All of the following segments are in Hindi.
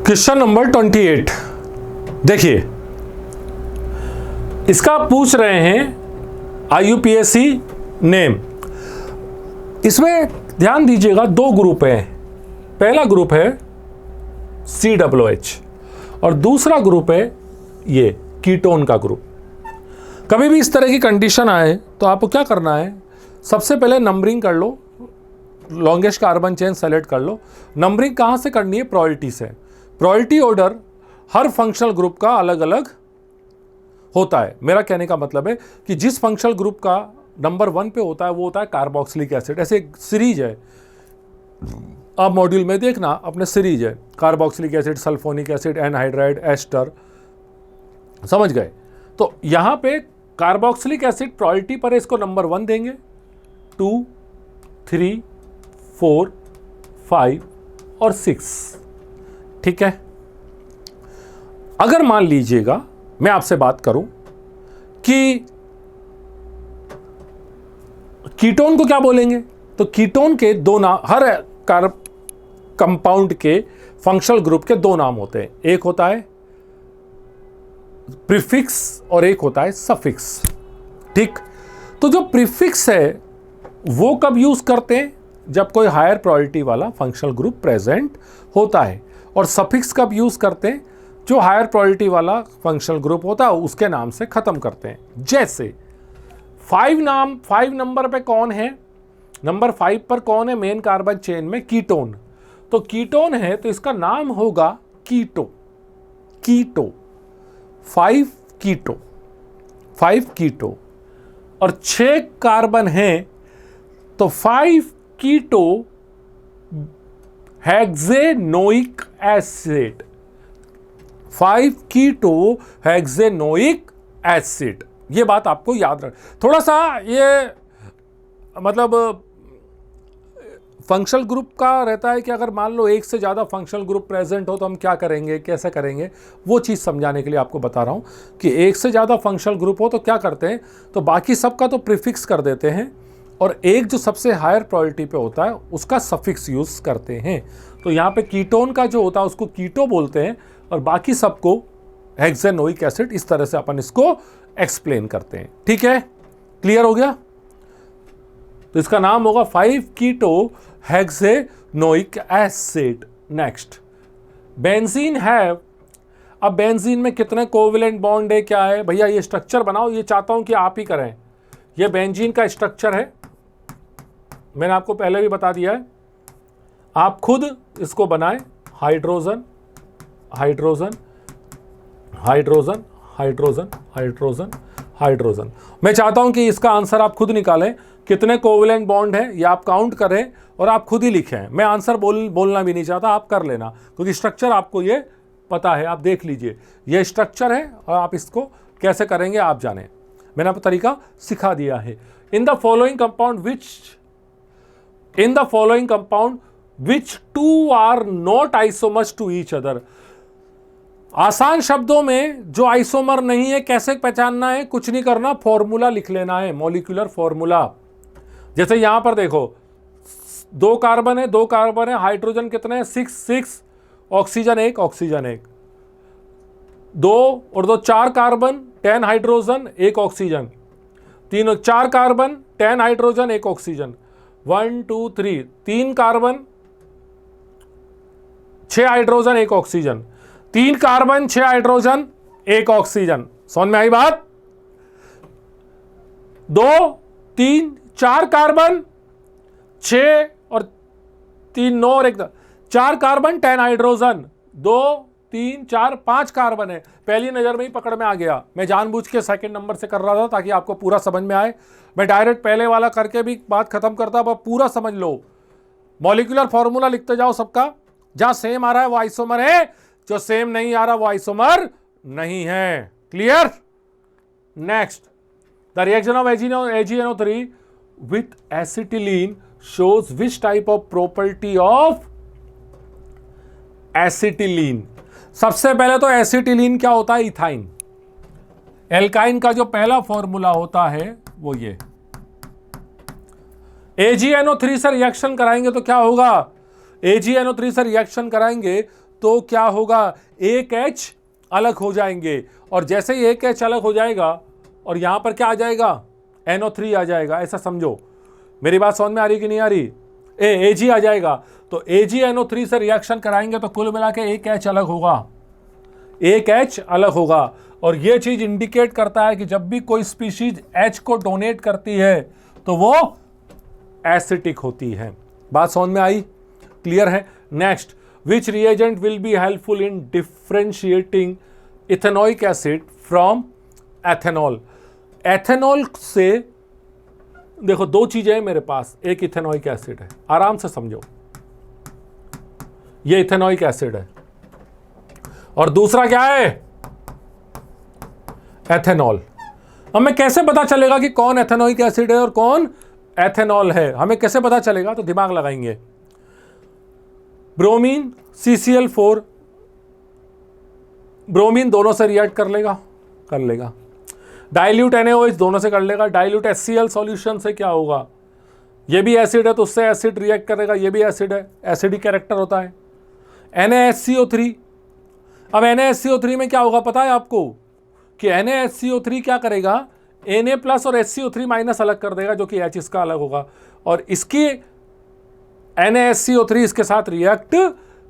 क्वेश्चन नंबर 28 देखिए, इसका पूछ रहे हैं IUPAC नेम। इसमें ध्यान दीजिएगा, दो ग्रुप है। पहला ग्रुप है COOH और दूसरा ग्रुप है ये कीटोन का ग्रुप। कभी भी इस तरह की कंडीशन आए तो आपको क्या करना है, सबसे पहले नंबरिंग कर लो, लॉन्गेस्ट कार्बन चेन सेलेक्ट कर लो। नंबरिंग कहाँ से करनी है? प्रायोरिटी से। प्रायोरिटी ऑर्डर हर फंक्शनल ग्रुप का अलग अलग होता है। मेरा कहने का मतलब है कि जिस फंक्शनल ग्रुप का नंबर 1 पे होता है वो होता है कार्बोक्सिलिक एसिड। ऐसे एक सीरीज है, आप मॉड्यूल में देखना, अपने सीरीज है carboxylic acid, sulphonic acid, anhydride, ester, समझ गए? तो यहां पे कार्बोक्सिलिक एसिड प्रायोरिटी पर है, इसको नंबर 1 देंगे, 2, 3, 4, 5 और 6। ठीक है। अगर मान लीजिएगा मैं आपसे बात करूं कि कीटोन को क्या बोलेंगे, तो कीटोन के दो नाम, हर कंपाउंड के फंक्शनल ग्रुप के दो नाम होते हैं। एक होता है प्रीफिक्स और एक होता है सफिक्स। ठीक। तो जो प्रीफिक्स है वो कब यूज करते हैं? जब कोई हायर प्रायोरिटी वाला फंक्शनल ग्रुप प्रेजेंट होता है। और सफिक्स कब यूज करते हैं? जो हायर प्रायोरिटी वाला फंक्शनल ग्रुप होता है उसके नाम से खत्म करते हैं। जैसे 5 नंबर पे कौन है? नंबर 5 पर कौन है मेन कार्बन चेन में? कीटोन। तो कीटोन है तो इसका नाम होगा कीटो। कीटो 5 कीटो 5 कीटो। और 6 कार्बन है तो 5 कीटो हेक्सेनोइक एसिड। 5 कीटो हेक्सेनोइक एसिड। ये बात आपको याद रख। थोड़ा सा ये मतलब फंक्शनल ग्रुप का रहता है कि अगर मान लो एक से ज़्यादा फंक्शनल ग्रुप प्रेजेंट हो तो हम क्या करेंगे, कैसे करेंगे, वो चीज़ समझाने के लिए आपको बता रहा हूँ कि एक से ज़्यादा फंक्शनल ग्रुप हो तो क्या करते हैं, तो बाकी सबका तो प्रीफिक्स कर देते हैं और एक जो सबसे हायर प्रायोरिटी पे होता है उसका सफिक्स यूज़ करते हैं। तो यहाँ पे कीटोन का जो होता है उसको कीटो बोलते हैं और बाकी सबको हेक्सेनोइक एसिड। इस तरह से अपन इसको एक्सप्लेन करते हैं। ठीक है, क्लियर हो गया? तो इसका नाम होगा 5 कीटो हेक्सेनोइक एसिड। नेक्स्ट, बेंजीन है। अब बेंजीन में कितने कोवेलेंट बॉन्ड है, क्या है भैया, ये स्ट्रक्चर बनाओ। ये चाहता हूं कि आप ही करें। ये बेंजीन का स्ट्रक्चर है, मैंने आपको पहले भी बता दिया है, आप खुद इसको बनाएं। Hydrogen hydrogen hydrogen hydrogen hydrogen hydrogen. मैं चाहता हूं कि इसका आंसर आप खुद निकालें, कितने कोवेलेंट बॉन्ड है ये आप काउंट करें और आप खुद ही लिखें। मैं आंसर बोलना भी नहीं चाहता, आप कर लेना, क्योंकि स्ट्रक्चर आपको ये पता है। आप देख लीजिए, ये स्ट्रक्चर है और आप इसको कैसे करेंगे आप जाने। मैंने आपको तरीका सिखा दिया है। In the following compound which 2 are not isomers to each other. आसान शब्दों में जो आइसोमर नहीं है कैसे पहचानना है? कुछ नहीं करना, फॉर्मूला लिख लेना है, मॉलिक्यूलर फॉर्मूला। जैसे यहां पर देखो 2 कार्बन है, हाइड्रोजन कितने हैं? 6, ऑक्सीजन 1, ऑक्सीजन 1, 2 और 2 4 कार्बन, 10 हाइड्रोजन 1 ऑक्सीजन, 3 और 4 carbon, 10 hydrogen 1 oxygen, 1 2 3, 3 carbon 6 hydrogen 1 oxygen, 3 carbon 6 hydrogen 1 oxygen. समझ में आई बात? 2 3 4 कार्बन 6 और 3 9 और 1 4 कार्बन 10 हाइड्रोजन, 2 3 4 5 कार्बन है। पहली नजर में ही पकड़ में आ गया। मैं जानबूझ के सेकंड नंबर से कर रहा था ताकि आपको पूरा समझ में आए। मैं डायरेक्ट पहले वाला करके भी बात खत्म करता, अब पूरा समझ लो। मॉलिक्यूलर फॉर्मूला लिखते जाओ सबका। जहां सेम आ रहा है वो आइसोमर है, जो सेम नहीं आ रहा वो आइसोमर नहीं है। Clear? Next, the reaction of AgNO3 with acetylene shows which type of property of acetylene। सबसे पहले तो एसिटिलीन क्या होता है? इथाइन। एल्काइन का जो पहला फॉर्मूला होता है वो ये। AgNO3 से रिएक्शन कराएंगे तो क्या होगा? AgNO3 से रिएक्शन कराएंगे तो क्या होगा, एक H अलग हो जाएंगे, और जैसे ही एक H अलग हो जाएगा और यहां पर क्या आ जाएगा, NO3 आ जाएगा। ऐसा समझो, मेरी बात समझ में आ रही कि नहीं आ रही, Ag आ जाएगा। तो AgNO3 से रिएक्शन कराएंगे तो कुल मिला के एक H अलग होगा, एक H अलग होगा। और यह चीज इंडिकेट करता है कि जब भी कोई स्पीशीज H को डोनेट करती है तो वो एसिटिक होती है। बात समझ में आई, क्लियर है। Next, which reagent will be helpful in differentiating ethanoic acid from ethanol. Ethanol से देखो दो चीजें हैं मेरे पास, एक इथेनोइक एसिड है, आराम से समझो, ये इथेनोइक एसिड है, और दूसरा क्या है, एथेनॉल। हमें कैसे पता चलेगा कि कौन एथेनोइक एसिड है और कौन एथेनॉल है, हमें कैसे पता चलेगा, तो दिमाग लगाएंगे। ब्रोमीन CCl4, ब्रोमीन दोनों से रिएक्ट कर लेगा। डाइल्यूट NaOH दोनों से कर लेगा। डाइल्यूट HCl सॉल्यूशन से क्या होगा, ये भी एसिड है तो उससे एसिड रिएक्ट करेगा, ये भी एसिड है, एसिडिक कैरेक्टर होता है। NaHCO3, अब NaHCO3 में क्या होगा पता है आपको, कि NaHCO3 क्या करेगा, Na प्लस और HCO3 माइनस अलग कर देगा, जो कि H इसका अलग होगा, और इसकी NaHCO3 इसके साथ रिएक्ट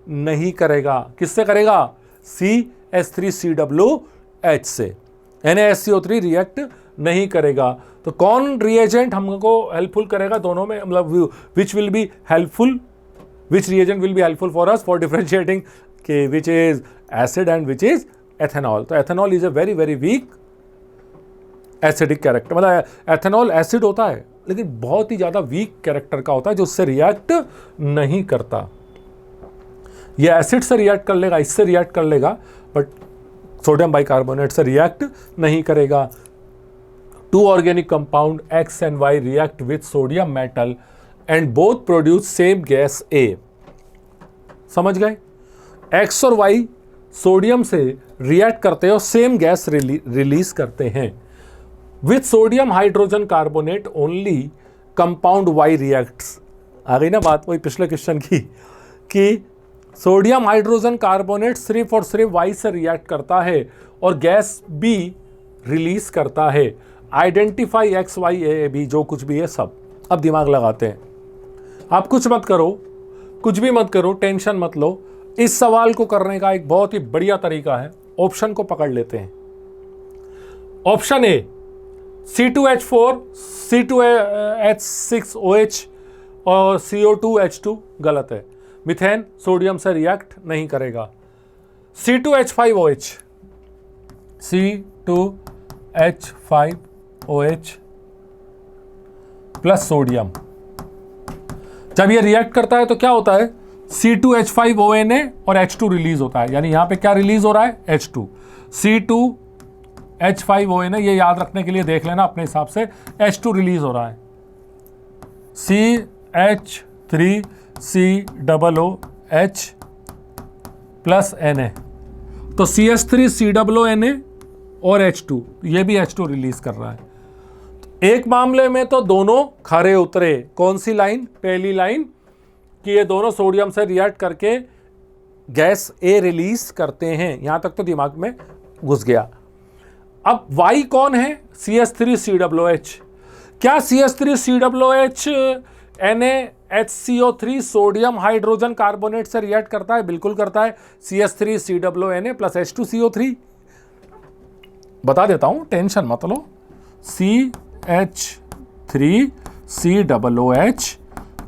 नहीं करेगा। किससे करेगा, CH3COOH से। NaHCO3 रिएक्ट नहीं करेगा। तो कौन रिएजेंट हमको हेल्पफुल करेगा दोनों में, मतलब which will be helpful, which reagent will be helpful for us for differentiating कि which is acid and which is ethanol. तो ethanol is a very very weak acidic character, मतलब एथेनॉल एसिड होता है लेकिन बहुत ही ज्यादा वीक कैरेक्टर का होता है, जो उससे रिएक्ट नहीं करता। ये एसिड से रिएक्ट कर लेगा, इससे रिएक्ट कर लेगा, बट सोडियम बाइकार्बोनेट से रिएक्ट नहीं करेगा। Two organic compound X and Y react with sodium metal and both produce same gas A। समझ गए, X और Y सोडियम से रिएक्ट करते हैं और सेम गैस रिलीज करते हैं। With sodium hydrogen carbonate only compound Y reacts. आ गई ना बात वही पिछले क्वेश्चन की, कि सोडियम हाइड्रोजन कार्बोनेट सिर्फ और सिर्फ Y से रिएक्ट करता है और गैस B रिलीज करता है। Identify X Y A B, जो कुछ भी है सब। अब दिमाग लगाते हैं, आप कुछ मत करो, कुछ भी मत करो, टेंशन मत लो। इस सवाल को करने का एक बहुत ही बढ़िया तरीका है, ऑप्शन को पकड़ लेते हैं। ऑप्शन ए C2H4 C2H6OH और CO2H2 गलत है, मीथेन सोडियम से रिएक्ट नहीं करेगा। C2H5OH C2H5OH प्लस सोडियम, जब ये रिएक्ट करता है तो क्या होता है, C2H5ONA और H2 रिलीज होता है। यानी यहां पे क्या रिलीज हो रहा है, H2। C2H5ONA, ये याद रखने के लिए देख लेना अपने हिसाब से, H2 रिलीज हो रहा है। CH3COOH प्लस Na, तो CH3COONA और H2, ये भी H2 रिलीज कर रहा है। एक मामले में तो दोनों खरे उतरे, कौन सी लाइन, पहली लाइन, कि ये दोनों सोडियम से रिएक्ट करके गैस A रिलीज करते हैं, यहां तक तो दिमाग में घुस गया। अब Y कौन है, CH3COOH। क्या CH3COOH NaHCO3 sodium hydrogen carbonate से रिएक्ट करता है, बिल्कुल करता है। CH3COONA प्लस H2CO3, बता देता हूं, टेंशन मत लो। CH3COOH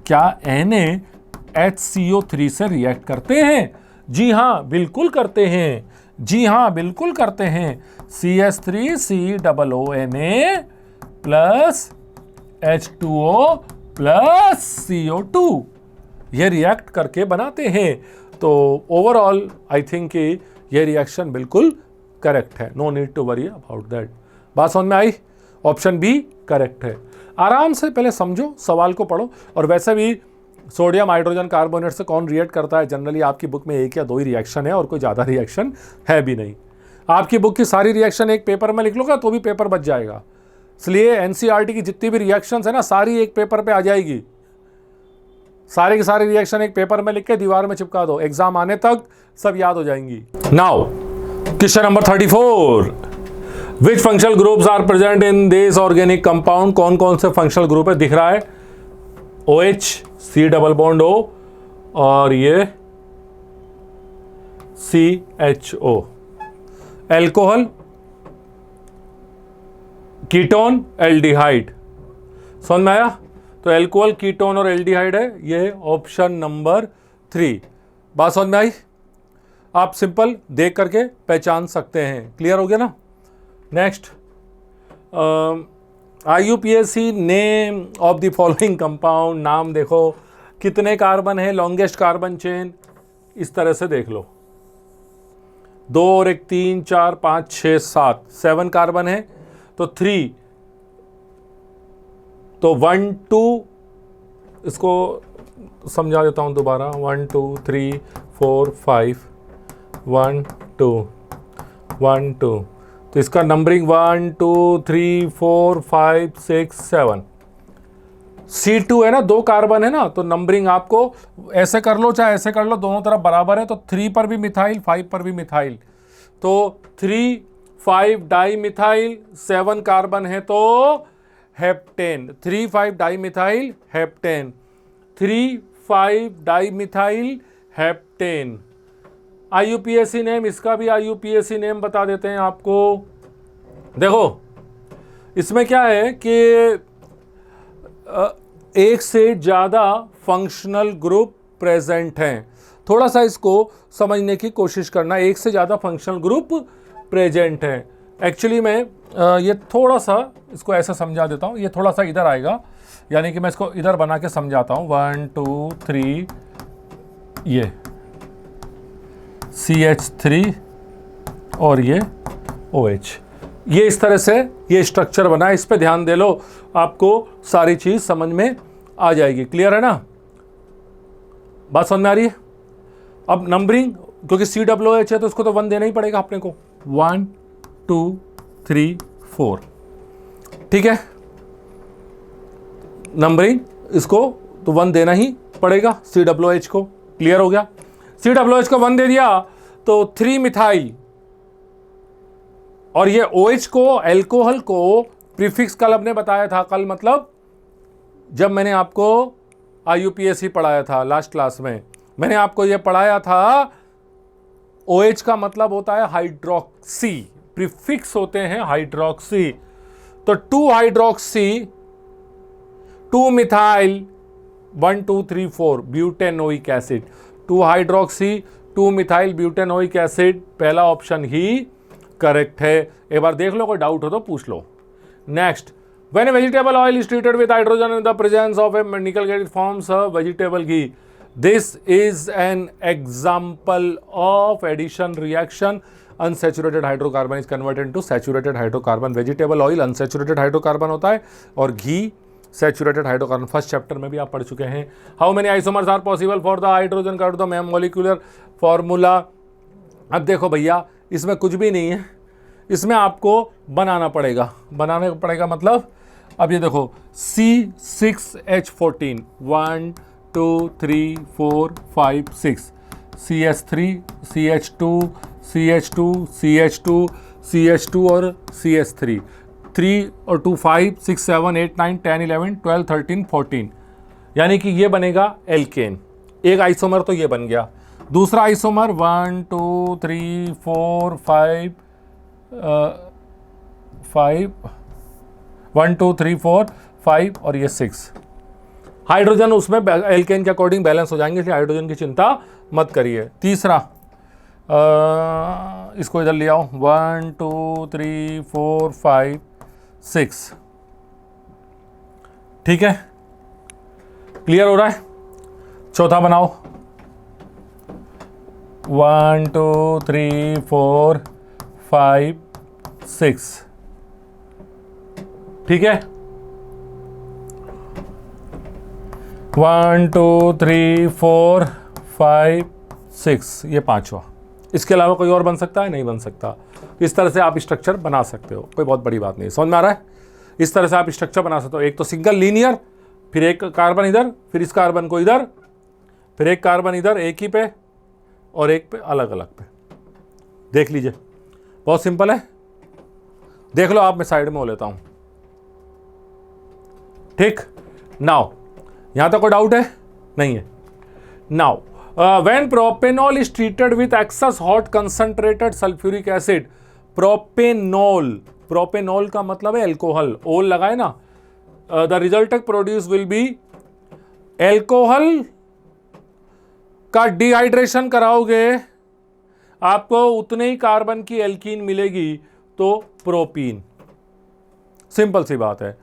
क्या NaHCO3 से रिएक्ट करते हैं? जी हां बिल्कुल करते हैं, जी हां बिल्कुल करते हैं। CH3COONA plus H2O plus CO2 ये रिएक्ट करके बनाते हैं। तो ओवरऑल आई थिंक ये रिएक्शन बिल्कुल करेक्ट है, no need to worry about that. बात समझ में आई, ऑप्शन बी करेक्ट है। आराम से पहले समझो, सवाल को पढ़ो। और वैसे भी सोडियम हाइड्रोजन कार्बोनेट से कौन रिएक्ट करता है, जनरली आपकी बुक में एक या दो ही रिएक्शन है और कोई ज़्यादा रिएक्शन है भी नहीं। आपकी बुक की सारी रिएक्शन एक पेपर में लिख लोगे तो भी पेपर बच जाएगा। इसलिए एनसीईआरटी की जितनी भी रिएक्शंस है ना, सारी एक पेपर पे आ जाएगी। सारे के सारे रिएक्शन एक पेपर में लिख के दीवार में चिपका दो, एग्जाम आने तक सब याद हो जाएंगी। Now question number 34, which functional groups are present in this organic compound. कौन कौन से फंक्शनल ग्रुप है, दिख रहा है OH, C double bond O और ये CHO, एल्कोहल, कीटोन, एल्डिहाइड। समझ में आया? तो एल्कोहल, कीटोन और एल्डिहाइड है, ये ऑप्शन नंबर 3। बात समझ में आई? आप सिंपल देख करके पहचान सकते हैं। क्लियर हो गया ना? Next, IUPAC name of the following compound. नाम देखो, कितने कार्बन है, लॉन्गेस्ट कार्बन चेन, इस तरह से देख लो। 2 और 1 3 4 5 6 7 7 कार्बन है, तो 3, तो 1 2, इसको समझा देता हूं दोबारा, 1 2 3 4 5 1 2 1 2, तो इसका नंबरिंग 1 2 3 4 5 6 7। C2 है ना, 2 कार्बन है ना, तो नंबरिंग आपको ऐसे कर लो चाहे ऐसे कर लो, दोनों तरफ बराबर है। तो 3 पर भी मिथाइल, 5 पर भी मिथाइल, तो 3 5 डाई मिथाइल, 7 कार्बन है तो heptane, 3 5 di methyl heptane, 3 5 di methyl heptane. IUPAC name, इसका भी IUPAC नेम बता देते हैं आपको। देखो इसमें क्या है कि एक से ज़्यादा फंक्शनल ग्रुप प्रेजेंट हैं। थोड़ा सा इसको समझने की कोशिश करना, एक से ज़्यादा फंक्शनल ग्रुप प्रेजेंट हैं। एक्चुअली मैं ये थोड़ा सा इसको ऐसा समझा देता हूँ, ये थोड़ा सा इधर आएगा, यानी कि मैं इसको इधर बना के समझाता हूँ। 1 2 3, ये CH3 और ये OH, ये इस तरह से ये स्ट्रक्चर बना है। इस पे ध्यान दे लो, आपको सारी चीज समझ में आ जाएगी। क्लियर है ना? बात समझ में आ रही है? अब नंबरिंग, क्योंकि COOH है तो उसको तो 1 देना ही पड़ेगा अपने को। 1 2 3 4, ठीक है, नंबरिंग इसको तो 1 देना ही पड़ेगा COOH को। क्लियर हो गया? COOH को 1 दे दिया तो 3 मिथाइल, और ये OH को, एल्कोहल को प्रीफिक्स कल हमने बताया था, कल मतलब जब मैंने आपको IUPAC पढ़ाया था लास्ट क्लास में, मैंने आपको ये पढ़ाया था OH का मतलब होता है हाइड्रोक्सी, प्रीफिक्स होते हैं हाइड्रोक्सी। तो 2 hydroxy 2 methyl 1 2 3 4 butanoic acid, 2 hydroxy 2 methyl butanoic acid, पहला ऑप्शन ही करेक्ट है। एक बार देख लो, कोई डाउट हो तो पूछ लो। Next, when a vegetable oil is treated with hydrogen in the presence of a nickel get it forms a vegetable ghee. This is an example of addition reaction. Unsaturated hydrocarbon is converted to saturated hydrocarbon. Vegetable oil unsaturated hydrocarbon होता है और घी सैचुरेटेड हाइड्रोकार्बन। फर्स्ट चैप्टर में भी आप पढ़ चुके हैं। How many isomers are possible for the hydrogen card the molecular formula. अब देखो भैया, इसमें कुछ भी नहीं है, इसमें आपको बनाना पड़ेगा। बनाना पड़ेगा मतलब, अब ये देखो C6H14 1 2 3 4 5 6, CH3 CH2 CH2 CH2 CH2 और CH3, 3 और 2 5 6 7 8 9 10 11 12 13 14, यानी कि ये बनेगा एल्केन। एक आइसोमर तो ये बन गया। दूसरा आइसोमर 1 2 3 4 5 1 2 3 4 5 और ये 6 हाइड्रोजन उसमें एल्केन के अकॉर्डिंग बैलेंस हो जाएंगे, इसलिए हाइड्रोजन की चिंता मत करिए। तीसरा इसको इधर ले आओ, 1 2 3 4 5 6, ठीक है, क्लियर हो रहा है? चौथा बनाओ, 1 2 3 4 5 6, ठीक है, 1 2 3 4 5 6, ये पांचवा। इसके अलावा कोई और बन सकता है? नहीं बन सकता। इस तरह से आप स्ट्रक्चर बना सकते हो, कोई बहुत बड़ी बात नहीं। समझ में आ रहा है? इस तरह से आप स्ट्रक्चर बना सकते हो। एक तो सिंगल लीनियर फिर एक कार्बन इधर, फिर इस कार्बन को इधर, फिर एक कार्बन इधर एक ही पे और एक पे अलग अलग पे। देख लीजिए, बहुत सिंपल है। देख लो आप, मैं साइड में हो लेता हूं। ठीक, नाउ यहां तक कोई डाउट है? नहीं है। Now when propanol is treated with access hot concentrated sulphuric acid, propanol, propanol का मतलब है एल्कोहल, ओल लगाए ना, the resultant produce will be alcohol का डिहाइड्रेशन कराओगे आपको उतने ही कार्बन की एल्कीन मिलेगी, तो प्रोपीन। सिंपल सी बात है,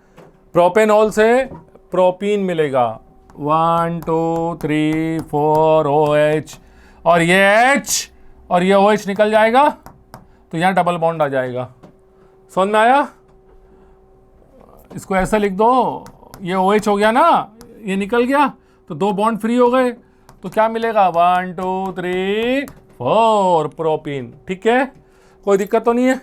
प्रोपेनॉल से प्रोपीन मिलेगा। 1 2 3 4 OH, और ये H और ये OH निकल जाएगा तो यहां डबल बॉन्ड आ जाएगा। समझ में आया? इसको ऐसा लिख दो, ये OH हो गया ना, ये निकल गया तो 2 बॉन्ड फ्री हो गए, तो क्या मिलेगा? 1 2 3 4 प्रोपीन। ठीक है, कोई दिक्कत तो नहीं है?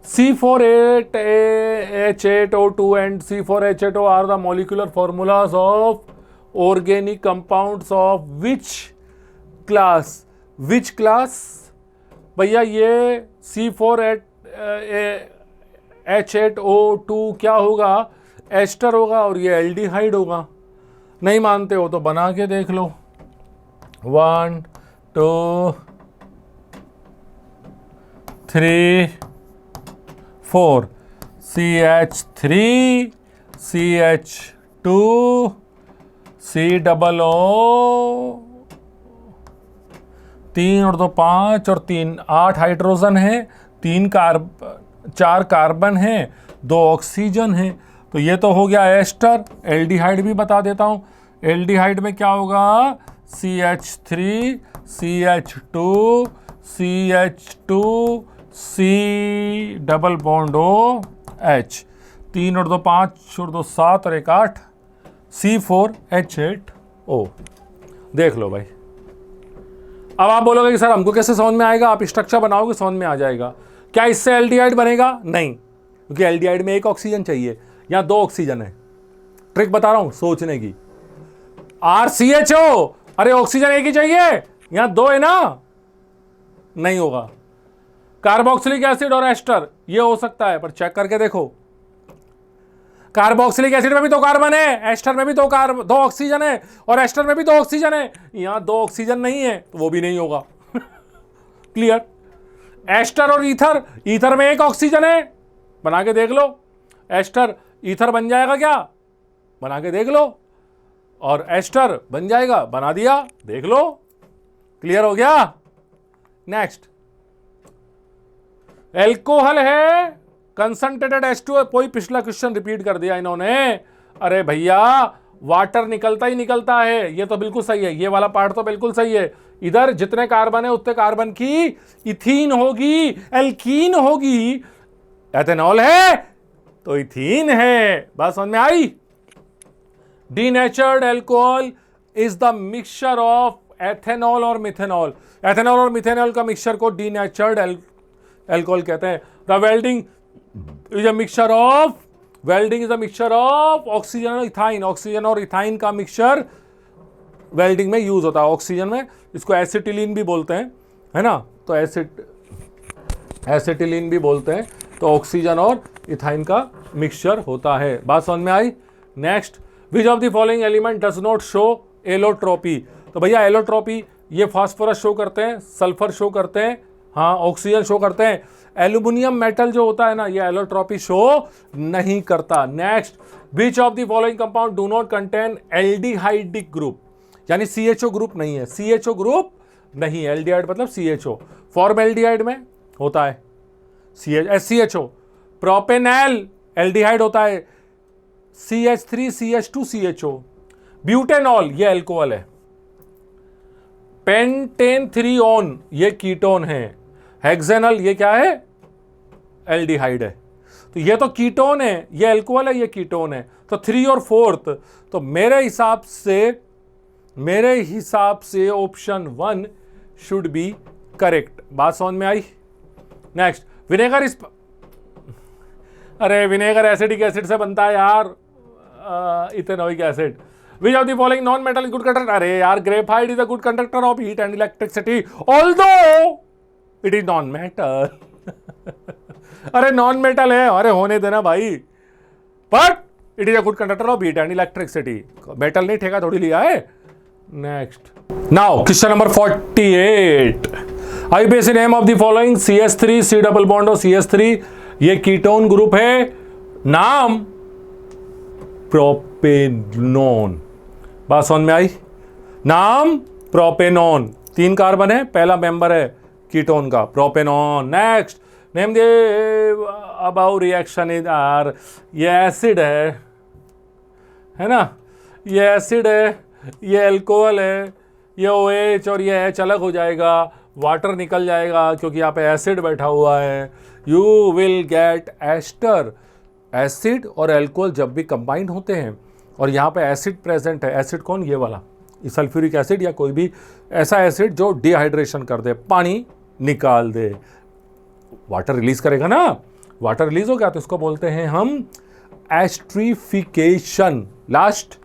C4H8O2 and C4H8O are the molecular formulas of organic compounds of which class? Which class? भैया ये C4H8O2 क्या होगा? एस्टर होगा और ये एल्डिहाइड होगा। नहीं मानते हो तो बना के देख लो। 1 2 3 4 CH3 CH2 COO, 3 और 2 5 और 3 8 हाइड्रोजन है, 4 कार्बन है, 2 ऑक्सीजन है। तो ये तो हो गया एस्टर। एल्डिहाइड भी बता देता हूं। एल्डिहाइड में क्या होगा? CH3 CH2 CH2 C double bond OH, 3 और 2 5 और 2 7 और 1 8 C4H8O। देख लो भाई। अब आप बोलोगे कि सर हमको कैसे समझ में आएगा? आप स्ट्रक्चर बनाओगे समझ में आ जाएगा। क्या इससे एल्डिहाइड बनेगा? नहीं, क्योंकि एल्डिहाइड में 1 ऑक्सीजन चाहिए, यहां 2 ऑक्सीजन है। ट्रिक बता रहा हूं सोचने की। RCHO, अरे ऑक्सीजन 1 ही चाहिए, यहां 2 है ना, नहीं होगा। कार्बोक्सिलिक एसिड और एस्टर ये हो सकता है, पर चेक करके देखो। कार्बोक्सिलिक एसिड में भी 2 कार्बन है, एस्टर में भी 2 ऑक्सीजन है, और एस्टर में भी 2 ऑक्सीजन है। यहां 2 ऑक्सीजन नहीं है तो वो भी नहीं होगा। क्लियर? एस्टर और ईथर, ईथर में 1 ऑक्सीजन है, बना के देख लो। एस्टर ईथर बन जाएगा क्या? बना के देख लो। और एस्टर बन जाएगा, बना दिया, देख लो। क्लियर हो गया? नेक्स्ट, एल्कोहल है कंसंट्रेटेड H2O। कोई पिछला क्वेश्चन रिपीट कर दिया इन्होंने। अरे भैया वाटर निकलता ही निकलता है, ये तो बिल्कुल सही है, ये वाला पार्ट तो बिल्कुल सही है। इधर जितने कार्बन है उतने कार्बन की इथीन होगी, एल्कीन होगी। एथेनॉल है तो इथीन है। बात समझ में आई? Denatured alcohol is the mixture of ethanol और मिथेनॉल। एथेनॉल और मिथेनॉल का मिक्सचर को डीनेचर्ड एल्कोहल कहते हैं। The welding is a mixture of, welding is a mixture of oxygen और इथाइन। ऑक्सीजन और इथाइन का मिक्सचर वेल्डिंग में यूज होता है। ऑक्सीजन में इसको एसिटिलीन भी बोलते हैं, है ना, तो एसिटिलीन भी बोलते हैं। तो ऑक्सीजन और इथाइन का मिक्सचर होता है। बात समझ में आई? Next, which of the following element does not show allotropy? तो भैया एलोट्रोपी ये फास्फोरस शो करते हैं, सल्फर शो करते हैं, हाँ ऑक्सीजन शो करते हैं। एल्यूमिनियम मेटल जो होता है ना, ये एलोट्रोपी शो नहीं करता। Next, which of the following compound do not contain aldehydic group? यानी CHO ग्रुप नहीं है, CHO ग्रुप नहीं है। एल्डिहाइड मतलब CHO। फॉर्मएल्डिहाइड में होता है SCHO। प्रोपेनॉल एल्डिहाइड होता है, CH3 CH2 CHO। ब्यूटेनॉल ये अल्कोहल है। पेंटेन 3 ये कीटोन है। हेक्सेनल ये क्या है? एल्डिहाइड है। तो ये तो कीटोन है, ये अल्कोहल है, ये कीटोन है। तो 3 और 4th, तो मेरे हिसाब से ऑप्शन 1 शुड बी करेक्ट। बात समझ में आई? नेक्स्ट, विनेगर इज, अरे विनेगर एसिडिक एसिड से बनता है यार, ethanoic acid. Which of the following non metal is good conductor? अरे यार graphite is a good conductor of heat and electricity although it is non metal. अरे नॉन मेटल है, अरे होने देना भाई, but it is a good conductor of heat and electricity. Metal नहीं ठेका थोड़ी लिया है। Next now question number 48। IUPAC name of the following CH3 C double bond और CH3 ये कीटोन ग्रुप है, नाम प्रोपेनोन। बात समझ में आई? नाम प्रोपेनोन, 3 कार्बन है, पहला मेंबर है कीटोन का propanone. Next name the about reaction is are, ये एसिड है ना, ये एसिड है, ये अल्कोहल है, ये OH और ये H अलग हो जाएगा, वाटर निकल जाएगा क्योंकि यहाँ पे एसिड बैठा हुआ है। You will get ester. Acid और अल्कोहल जब भी कंबाइंड होते हैं और यहाँ पे एसिड प्रेजेंट है, एसिड कौन? ये वाला, सल्फ्यूरिक एसिड या कोई भी ऐसा एसिड जो डिहाइड्रेशन कर दे, पानी निकाल दे, वाटर रिलीज करेगा ना, वाटर रिलीज हो गया तो इसको बोलते हैं हम esterification. Last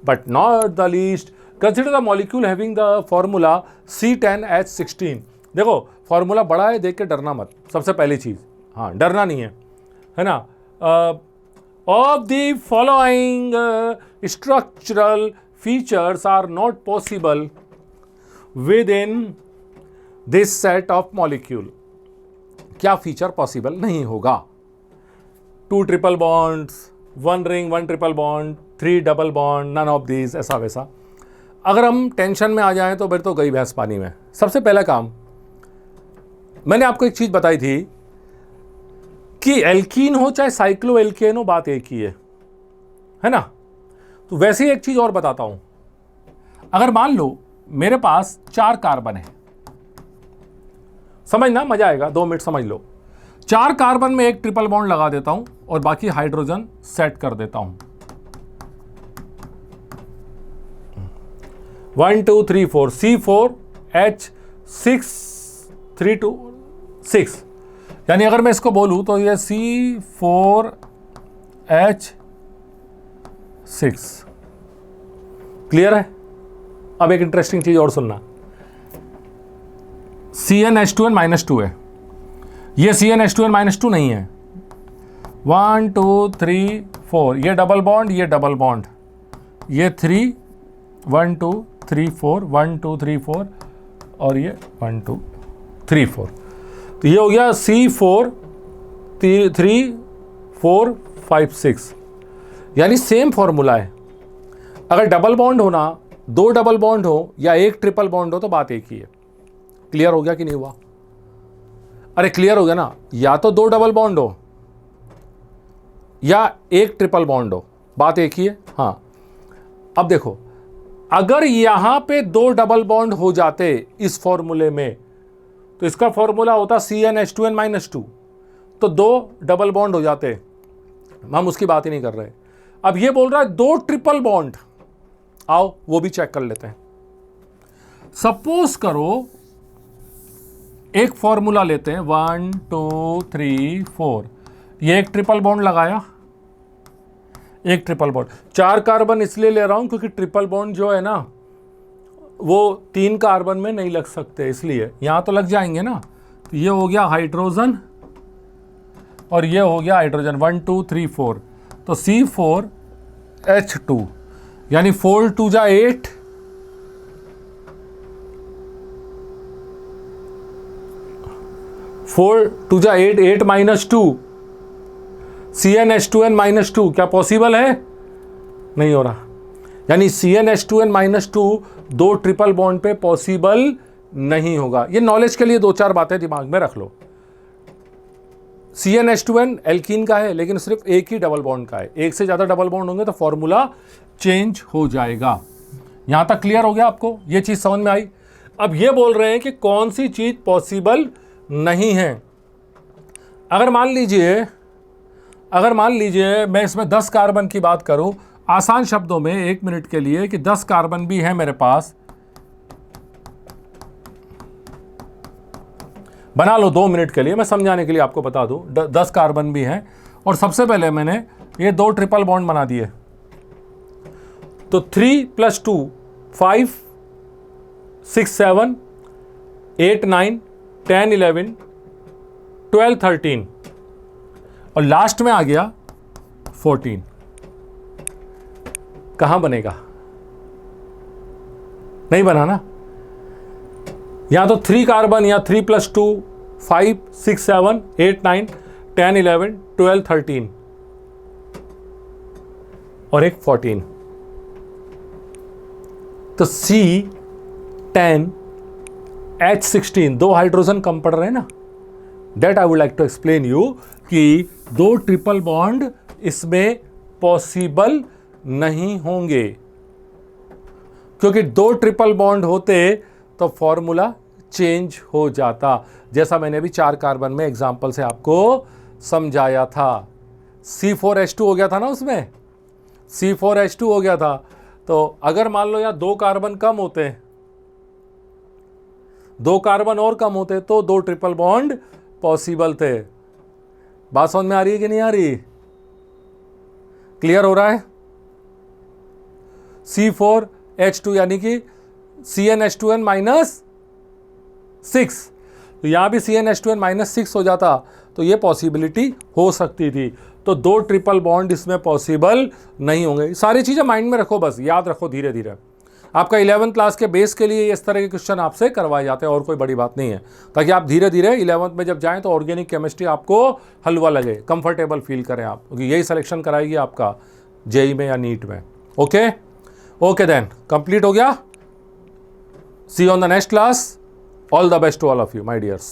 but not the least, consider the molecule having the formula C10H16। देखो फॉर्मूला बड़ा है, देख के डरना मत, सबसे पहली चीज, हाँ डरना नहीं है ना। Of the following structural features are not possible within this set of molecule. क्या फीचर पॉसिबल नहीं होगा? 2 triple bonds, 1 ring 1 triple bond, 3 double bond, none of these, ऐसा वैसा। अगर हम टेंशन में आ जाएं तो फिर तो गई भैंस पानी में। सबसे पहला काम, मैंने आपको एक चीज बताई थी कि एल्कीन हो चाहे साइक्लो एल्केन हो, बात एक ही है ना। तो वैसे ही एक चीज और बताता हूं, अगर मान लो मेरे पास 4 कार्बन है, समझना मजा आएगा, 2 मिनट समझ लो। 4 कार्बन में एक ट्रिपल बॉन्ड लगा देता हूं और बाकी हाइड्रोजन सेट कर देता हूं। 1 2 3 4 C4H6 3 2 6, यानी अगर मैं इसको बोलूं तो ये C4H6। क्लियर है? अब एक इंटरेस्टिंग चीज और सुनना, CnH2n-2 है, ये CnH2n-2 नहीं है। 1 2 3 4, ये डबल बॉन्ड, ये डबल बॉन्ड, ये 3 1 2 3 4 1 2 3 4 और ये 1 2 3 4। तो ये हो गया C4 3 4 5 6, यानी सेम फॉर्मूला है। अगर डबल बॉन्ड होना, 2 डबल बॉन्ड हो या 1 ट्रिपल बॉन्ड हो तो बात एक ही है। क्लियर हो गया कि नहीं हुआ? अरे क्लियर हो गया ना, या तो 2 डबल बॉन्ड हो या 1 ट्रिपल बॉन्ड हो, बात एक ही है। हाँ अब देखो, अगर यहां पे 2 डबल बॉन्ड हो जाते इस फॉर्मूले में तो इसका फॉर्मूला होता CnH2n-2, तो 2 डबल बॉन्ड हो जाते, हम उसकी बात ही नहीं कर रहे। अब ये बोल रहा है 2 ट्रिपल बॉन्ड, आओ वो भी चेक कर लेते हैं। सपोज करो एक फॉर्मूला लेते हैं 1 2 3 4, ये एक ट्रिपल बॉन्ड लगाया, एक ट्रिपल बॉन्ड, 4 कार्बन इसलिए ले रहा हूं क्योंकि ट्रिपल बॉन्ड जो है ना वो 3 कार्बन में नहीं लग सकते, इसलिए यहां तो लग जाएंगे ना। तो ये हो गया हाइड्रोजन और ये हो गया हाइड्रोजन, 1 2 3 4, तो C4H2, यानी 4 2 जा 8, 4 2 जा 8, 8 माइनस 2, CnH2n-2, क्या पॉसिबल है? नहीं हो रहा, यानी CnH2n-2 2 ट्रिपल बॉन्ड पे पॉसिबल नहीं होगा। ये नॉलेज के लिए 2-4 बातें दिमाग में रख लो। CnH2n एल्कीन का है लेकिन सिर्फ एक ही डबल बॉन्ड का है, एक से ज्यादा डबल बॉन्ड होंगे तो फॉर्मूला चेंज हो जाएगा। यहां तक क्लियर हो गया आपको? ये चीज समझ में आई? अब ये बोल रहे हैं कि कौन सी चीज पॉसिबल नहीं है। अगर मान लीजिए मैं इसमें 10 कार्बन की बात करूं, आसान शब्दों में 1 मिनट के लिए, कि 10 कार्बन भी है मेरे पास, बना लो 2 मिनट के लिए, मैं समझाने के लिए आपको बता दूं, 10 कार्बन भी हैं और सबसे पहले मैंने ये 2 ट्रिपल बॉन्ड बना दिए। तो 3 + 2 5 6 7 8 9 10 11 12 13 और लास्ट में आ गया 14। कहां बनेगा? नहीं बना ना। या तो 3 कार्बन या 3 + 2 5 6 7 8 9 10 11 12 13 और एक 14। तो C10 H16 2 हाइड्रोजन कम पड़ रहे हैं ना। That I would like to explain you कि 2 ट्रिपल बॉन्ड इसमें पॉसिबल नहीं होंगे, क्योंकि 2 ट्रिपल बॉन्ड होते तो फॉर्मूला चेंज हो जाता, जैसा मैंने भी 4 कार्बन में एग्जांपल से आपको समझाया था। C4H2 हो गया था ना, उसमें C4H2 हो गया था। तो अगर मान लो यार 2 कार्बन कम होते, 2 कार्बन और कम होते तो 2 ट्रिपल बॉन्ड पॉसिबल थे। बात समझ में आ रही है कि नहीं आ रही? क्लियर हो रहा है? C4H2 यानी कि CnH2n -6, तो यहां भी CnH2n -6 हो जाता तो ये पॉसिबिलिटी हो सकती थी। तो 2 ट्रिपल बॉन्ड इसमें पॉसिबल नहीं होंगे। सारी चीजें माइंड में रखो, बस याद रखो धीरे धीरे। आपका 11th क्लास के बेस के लिए इस तरह के क्वेश्चन आपसे करवाए जाते हैं, और कोई बड़ी बात नहीं है, ताकि आप धीरे धीरे 11th में जब जाएं तो ऑर्गेनिक केमिस्ट्री आपको हलवा लगे, कंफर्टेबल फील करें आप, क्योंकि यही सिलेक्शन कराएगी आपका जेई में या नीट में। ओके ओके देन, कंप्लीट हो गया। See you on the next class. All the best to all of you my dears.